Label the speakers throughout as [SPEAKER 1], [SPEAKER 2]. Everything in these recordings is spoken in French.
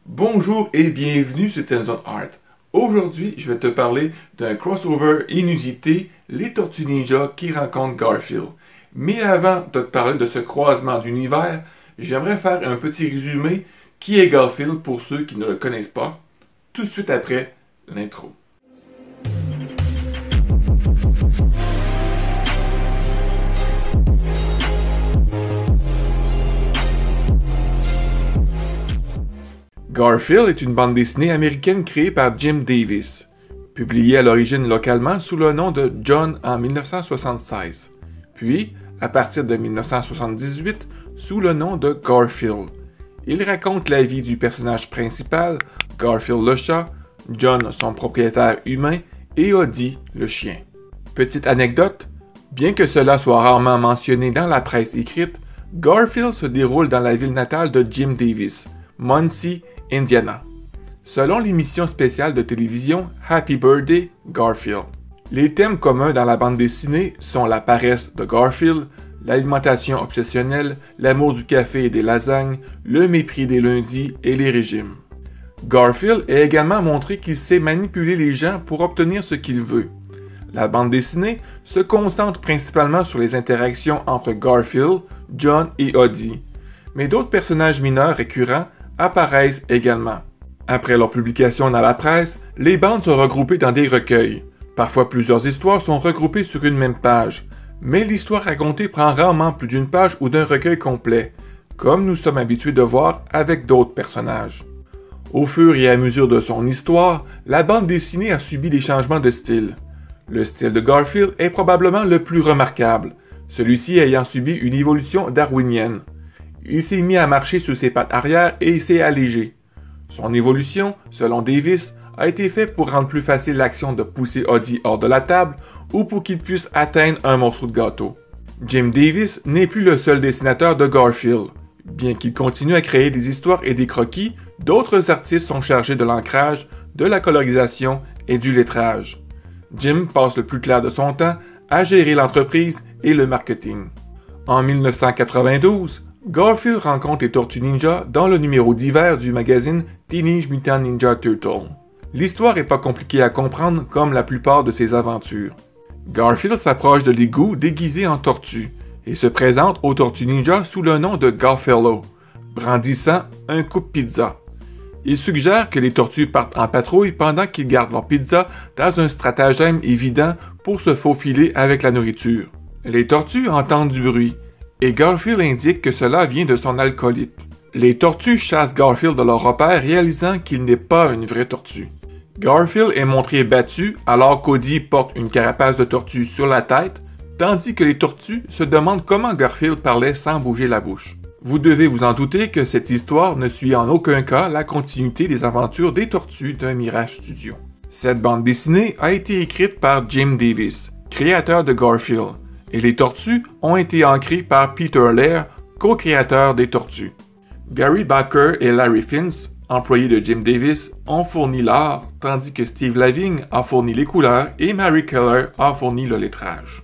[SPEAKER 1] Bonjour et bienvenue sur Tenzon Art. Aujourd'hui, je vais te parler d'un crossover inusité, les Tortues Ninja qui rencontrent Garfield. Mais avant de te parler de ce croisement d'univers, j'aimerais faire un petit résumé qui est Garfield pour ceux qui ne le connaissent pas, tout de suite après l'intro. Garfield est une bande dessinée américaine créée par Jim Davis, publiée à l'origine localement sous le nom de John en 1976, puis, à partir de 1978, sous le nom de Garfield. Il raconte la vie du personnage principal, Garfield le chat, John son propriétaire humain et Odie le chien. Petite anecdote, bien que cela soit rarement mentionné dans la presse écrite, Garfield se déroule dans la ville natale de Jim Davis, Muncie, Indiana, selon l'émission spéciale de télévision Happy Birthday Garfield. Les thèmes communs dans la bande dessinée sont la paresse de Garfield, l'alimentation obsessionnelle, l'amour du café et des lasagnes, le mépris des lundis et les régimes. Garfield est également montré qu'il sait manipuler les gens pour obtenir ce qu'il veut. La bande dessinée se concentre principalement sur les interactions entre Garfield, John et Odie, mais d'autres personnages mineurs récurrents apparaissent également. Après leur publication dans la presse, les bandes sont regroupées dans des recueils. Parfois plusieurs histoires sont regroupées sur une même page, mais l'histoire racontée prend rarement plus d'une page ou d'un recueil complet, comme nous sommes habitués de voir avec d'autres personnages. Au fur et à mesure de son histoire, la bande dessinée a subi des changements de style. Le style de Garfield est probablement le plus remarquable, celui-ci ayant subi une évolution darwinienne. Il s'est mis à marcher sur ses pattes arrière et il s'est allégé. Son évolution, selon Davis, a été faite pour rendre plus facile l'action de pousser Odie hors de la table ou pour qu'il puisse atteindre un morceau de gâteau. Jim Davis n'est plus le seul dessinateur de Garfield. Bien qu'il continue à créer des histoires et des croquis, d'autres artistes sont chargés de l'ancrage, de la colorisation et du lettrage. Jim passe le plus clair de son temps à gérer l'entreprise et le marketing. En 1992, Garfield rencontre les Tortues Ninja dans le numéro d'hiver du magazine Teenage Mutant Ninja Turtle. L'histoire n'est pas compliquée à comprendre comme la plupart de ses aventures. Garfield s'approche de l'égout déguisé en tortue et se présente aux Tortues Ninja sous le nom de Garfello, brandissant un coupe-pizza. Il suggère que les tortues partent en patrouille pendant qu'ils gardent leur pizza dans un stratagème évident pour se faufiler avec la nourriture. Les tortues entendent du bruit, et Garfield indique que cela vient de son alcoolite. Les tortues chassent Garfield de leur repère, réalisant qu'il n'est pas une vraie tortue. Garfield est montré battu alors qu'Odie porte une carapace de tortue sur la tête, tandis que les tortues se demandent comment Garfield parlait sans bouger la bouche. Vous devez vous en douter que cette histoire ne suit en aucun cas la continuité des aventures des tortues d'un Mirage Studio. Cette bande dessinée a été écrite par Jim Davis, créateur de Garfield, et les tortues ont été ancrées par Peter Laird, co-créateur des tortues. Gary Baker et Larry Finz, employés de Jim Davis, ont fourni l'art, tandis que Steve Lavigne a fourni les couleurs et Mary Keller a fourni le lettrage.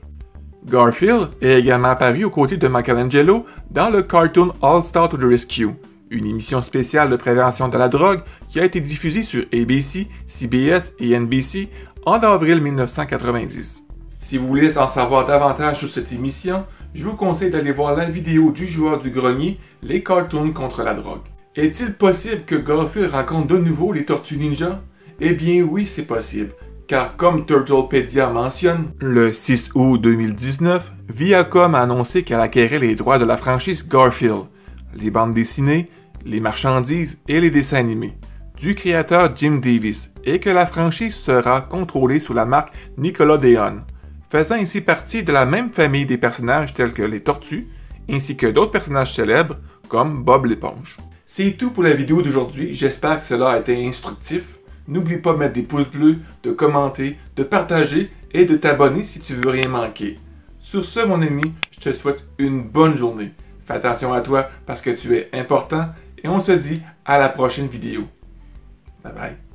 [SPEAKER 1] Garfield est également apparu aux côtés de Michelangelo dans le cartoon All Star to the Rescue, une émission spéciale de prévention de la drogue qui a été diffusée sur ABC, CBS et NBC en avril 1990. Si vous voulez en savoir davantage sur cette émission, je vous conseille d'aller voir la vidéo du joueur du grenier, les cartoons contre la drogue. Est-il possible que Garfield rencontre de nouveau les Tortues Ninja? Eh bien oui, c'est possible, car comme Turtlepedia mentionne, le 6 août 2019, Viacom a annoncé qu'elle acquérait les droits de la franchise Garfield, les bandes dessinées, les marchandises et les dessins animés, du créateur Jim Davis, et que la franchise sera contrôlée sous la marque Nickelodeon, faisant ainsi partie de la même famille des personnages tels que les tortues, ainsi que d'autres personnages célèbres comme Bob l'éponge. C'est tout pour la vidéo d'aujourd'hui, j'espère que cela a été instructif. N'oublie pas de mettre des pouces bleus, de commenter, de partager et de t'abonner si tu veux rien manquer. Sur ce mon ami, je te souhaite une bonne journée. Fais attention à toi parce que tu es important et on se dit à la prochaine vidéo. Bye bye.